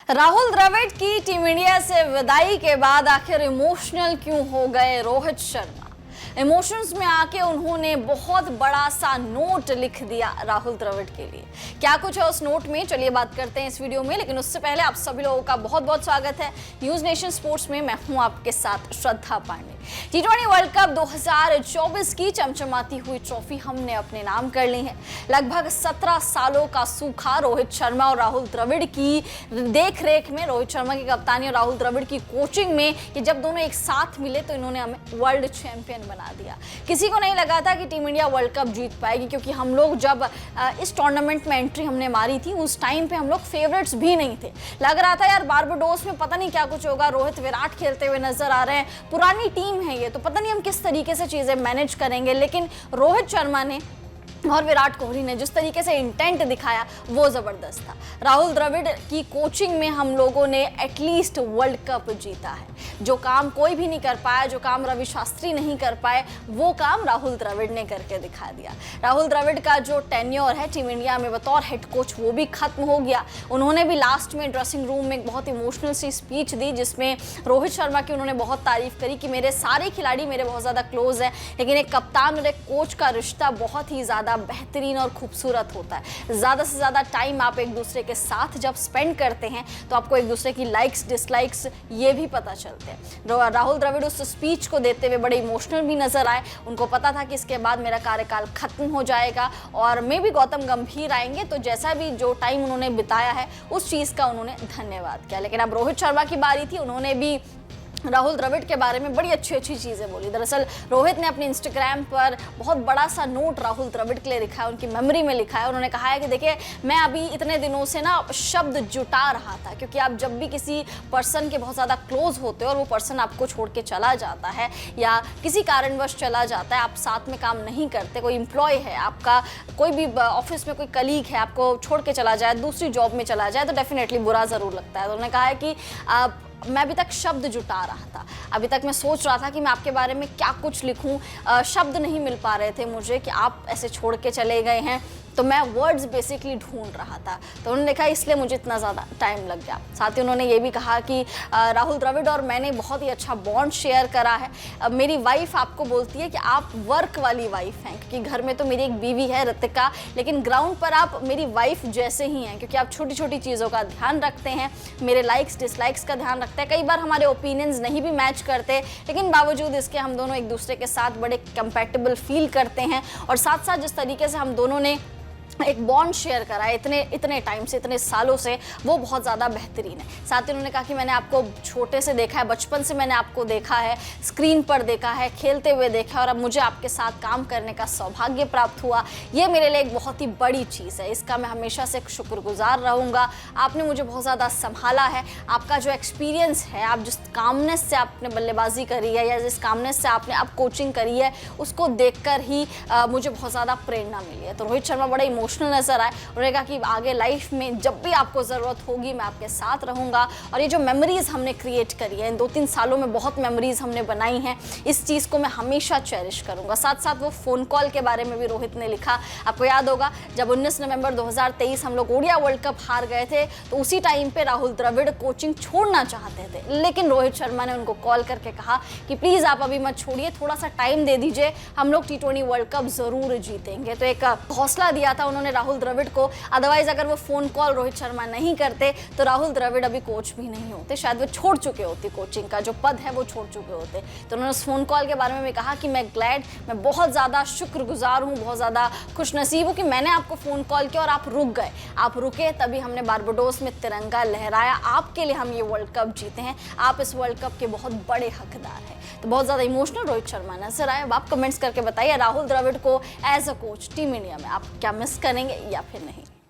राहुल द्रविड़ की team India से विदाई के बाद आखिर इमोशनल क्यों हो गए रोहित शर्मा। इमोशंस में आके उन्होंने बहुत बड़ा सा नोट लिख दिया राहुल द्रविड़ के लिए। क्या कुछ है उस नोट में, चलिए बात करते हैं इस वीडियो में। लेकिन उससे पहले आप सभी लोगों का बहुत बहुत स्वागत है न्यूज नेशन स्पोर्ट्स में। मैं हूं आपके साथ श्रद्धा पांडे। टी20 वर्ल्ड कप 2024 की चमचमाती हुई ट्रॉफी हमने अपने नाम कर ली है। लगभग 17 सालों का सूखा रोहित शर्मा और राहुल द्रविड़ की देख-रेख में, रोहित शर्मा की कप्तानी और राहुल द्रविड़ की कोचिंग में ये जब दोनों एक साथ मिले तो इन्होंने हमें वर्ल्ड चैंपियन बना दिया। किसी को नहीं लगा था कि टीम इंडिया वर्ल्ड कप जीत पाएगी, क्योंकि हम लोग जब इस टूर्नामेंट में एंट्री हमने मारी थी उस टाइम पे हम लोग फेवरेट्स भी नहीं थे। लग रहा था यार बारबाडोस में पता नहीं क्या कुछ होगा, रोहित विराट खेलते हुए नजर आ रहे हैं, पुरानी टीम है ये, तो पता नहीं हम किस तरीके से चीजें मैनेज करेंगे। लेकिन रोहित शर्मा ने और विराट कोहली ने जिस तरीके से इंटेंट दिखाया वो जबरदस्त था। राहुल द्रविड़ की कोचिंग में हम लोगों ने एटलीस्ट वर्ल्ड कप जीता है। जो काम कोई भी नहीं कर पाया, जो काम रवि शास्त्री नहीं कर पाए, वो काम राहुल द्रविड़ ने करके दिखा दिया। राहुल द्रविड़ का जो टेन्योर है टीम इंडिया में बतौर हेड कोच वो भी खत्म हो गया। उन्होंने भी लास्ट में ड्रेसिंग रूम में एक बहुत इमोशनल सी स्पीच दी, जिसमें रोहित शर्मा की उन्होंने बहुत तारीफ करी कि मेरे सारे खिलाड़ी मेरे बहुत ज़्यादा क्लोज हैं, लेकिन एक कप्तान और एक कोच का रिश्ता बहुत ही ज़्यादा बेहतरीन और खूबसूरत होता है। ज़्यादा से ज़्यादा टाइम आप एक दूसरे के साथ जब स्पेंड करते हैं तो आपको एक दूसरे की लाइक्स डिसलाइक्स ये भी पता चलते हैं। राहुल द्रविड़ उस स्पीच को देते हुए बड़े इमोशनल भी नजर आए। उनको पता था कि इसके बाद मेरा कार्यकाल खत्म हो जाएगा और मे भी गौतम गंभीर आएंगे, तो जैसा भी जो टाइम उन्होंने बिताया है उस चीज़ का उन्होंने धन्यवाद किया। लेकिन अब रोहित शर्मा की बारी थी। उन्होंने भी राहुल द्रविड़ के बारे में बड़ी अच्छी अच्छी चीज़ें बोली। दरअसल रोहित ने अपने इंस्टाग्राम पर बहुत बड़ा सा नोट राहुल द्रविड़ के लिए लिखा है, उनकी मेमोरी में लिखा है। उन्होंने कहा है कि देखिए, मैं अभी इतने दिनों से ना शब्द जुटा रहा था, क्योंकि आप जब भी किसी पर्सन के बहुत ज़्यादा क्लोज होते हो और वो पर्सन आपको छोड़ के चला जाता है या किसी कारणवश चला जाता है, आप साथ में काम नहीं करते, कोई एम्प्लॉय है आपका, कोई भी ऑफिस में कोई कलीग है आपको छोड़ के चला जाए, दूसरी जॉब में चला जाए, तो डेफिनेटली बुरा ज़रूर लगता है। तो उन्होंने कहा है कि मैं अभी तक शब्द जुटा रहा था, अभी तक मैं सोच रहा था कि मैं आपके बारे में क्या कुछ लिखूं, शब्द नहीं मिल पा रहे थे मुझे कि आप ऐसे छोड़ के चले गए हैं, तो मैं वर्ड्स बेसिकली ढूंढ रहा था। तो उन्होंने कहा इसलिए मुझे इतना ज़्यादा टाइम लग गया। साथ ही उन्होंने ये भी कहा कि राहुल द्रविड़ और मैंने बहुत ही अच्छा बॉन्ड शेयर करा है। मेरी वाइफ आपको बोलती है कि आप वर्क वाली वाइफ हैं, क्योंकि घर में तो मेरी एक बीवी है ऋतिका, लेकिन ग्राउंड पर आप मेरी वाइफ जैसे ही हैं, क्योंकि आप छोटी छोटी चीज़ों का ध्यान रखते हैं, मेरे लाइक्स डिसलाइक्स का ध्यान रखते हैं। कई बार हमारे ओपिनियंस नहीं भी मैच करते, लेकिन बावजूद इसके हम दोनों एक दूसरे के साथ बड़े कंपैटिबल फील करते हैं। और साथ साथ जिस तरीके से हम दोनों ने एक बॉन्ड शेयर करा है इतने टाइम से, इतने सालों से, वो बहुत ज़्यादा बेहतरीन है। साथ ही उन्होंने कहा कि मैंने आपको छोटे से देखा है, बचपन से मैंने आपको देखा है, स्क्रीन पर देखा है, खेलते हुए देखा है, और अब मुझे आपके साथ काम करने का सौभाग्य प्राप्त हुआ। ये मेरे लिए एक बहुत ही बड़ी चीज़ है, इसका मैं हमेशा से शुक्रगुजार रहूँगा। आपने मुझे बहुत ज़्यादा संभाला है। आपका जो एक्सपीरियंस है, आप जिस कामनेस से आपने बल्लेबाजी करी है या जिस कामनेस से आपने आप कोचिंग करी है, उसको देखकर ही मुझे बहुत ज़्यादा प्रेरणा मिली है। तो रोहित शर्मा बड़े इमोशनल नजर आए। उन्होंने कहा कि आगे लाइफ में जब भी आपको ज़रूरत होगी मैं आपके साथ रहूँगा। और ये जो मेमोरीज़ हमने क्रिएट करी है, इन 2-3 सालों में बहुत मेमोरीज़ हमने बनाई हैं, इस चीज़ को मैं हमेशा चेरिश करूँगा। साथ साथ वो फ़ोन कॉल के बारे में भी रोहित ने लिखा। आपको याद होगा जब 19 नवंबर 2023 हम लोग ओडिया वर्ल्ड कप हार गए थे, तो उसी टाइम पर राहुल द्रविड़ कोचिंग छोड़ना चाहते थे, लेकिन रोहित शर्मा ने उनको कॉल करके कहा कि प्लीज़ आप अभी मत छोड़िए, थोड़ा सा टाइम दे दीजिए, हम लोग T20 वर्ल्ड कप ज़रूर जीतेंगे। तो एक हौसला दिया था उन्होंने राहुल द्रविड़ को। अदरवाइज अगर वो फोन कॉल रोहित शर्मा नहीं करते तो राहुल द्रविड़ अभी कोच भी नहीं होते, शायद वो छोड़ चुके होते, कोचिंग का जो पद है वो छोड़ चुके होते। तो उन्होंने उस फोन कॉल के बारे में भी कहा कि मैं बहुत ज़्यादा शुक्रगुजार हूँ, बहुत ज़्यादा खुशनसीब हूँ कि मैंने आपको फ़ोन कॉल किया और आप रुक गए, आप रुके, तभी हमने बारबाडोस में तिरंगा लहराया, आपके लिए हम ये वर्ल्ड कप जीते हैं, आप इस वर्ल्ड कप के बहुत बड़े हकदार हैं। तो बहुत ज़्यादा इमोशनल रोहित शर्मा नजर आए। अब आप कमेंट्स करके बताइए राहुल द्रविड़ को as a coach team India में आप क्या मिस करेंगे या फिर नहीं।